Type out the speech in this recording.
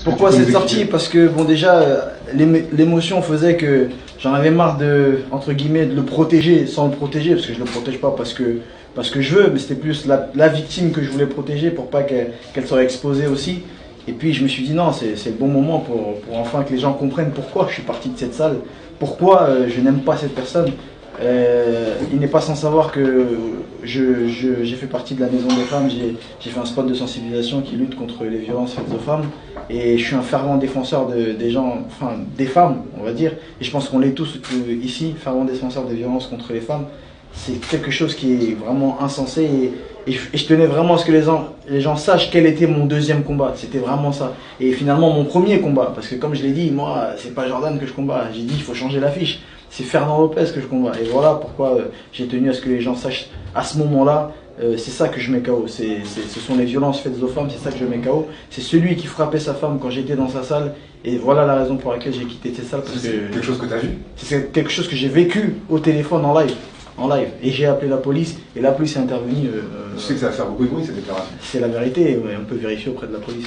Pourquoi cette sortie? Parce que bon déjà l'émotion faisait que j'en avais marre de entre guillemets de le protéger sans le protéger parce que je le protège pas parce que je veux, mais c'était plus la victime que je voulais protéger pour pas qu'elle soit exposée aussi. Et puis je me suis dit non, c'est le bon moment pour enfin que les gens comprennent pourquoi je suis parti de cette salle, pourquoi je n'aime pas cette personne. Il n'est pas sans savoir que j'ai fait partie de la Maison des femmes, j'ai fait un spot de sensibilisation qui lutte contre les violences faites aux femmes et je suis un fervent défenseur des gens, enfin des femmes on va dire, et je pense qu'on l'est tous ici, fervent défenseur des violences contre les femmes. C'est quelque chose qui est vraiment insensé et je tenais vraiment à ce que les gens sachent quel était mon deuxième combat, c'était vraiment ça. Et finalement mon premier combat, parce que comme je l'ai dit, moi c'est pas Jordan que je combats, j'ai dit il faut changer l'affiche, c'est Fernand Lopez que je combats. Et voilà pourquoi j'ai tenu à ce que les gens sachent à ce moment-là, c'est ça que je mets KO, ce sont les violences faites aux femmes, c'est ça que je mets KO, c'est celui qui frappait sa femme quand j'étais dans sa salle, et voilà la raison pour laquelle j'ai quitté cette salle. C'est quelque chose que tu as vu? C'est quelque chose que j'ai vécu au téléphone en live. Et j'ai appelé la police et la police est intervenue. Tu sais que ça va faire beaucoup de bruit cette déclaration. C'est la vérité, on peut vérifier auprès de la police.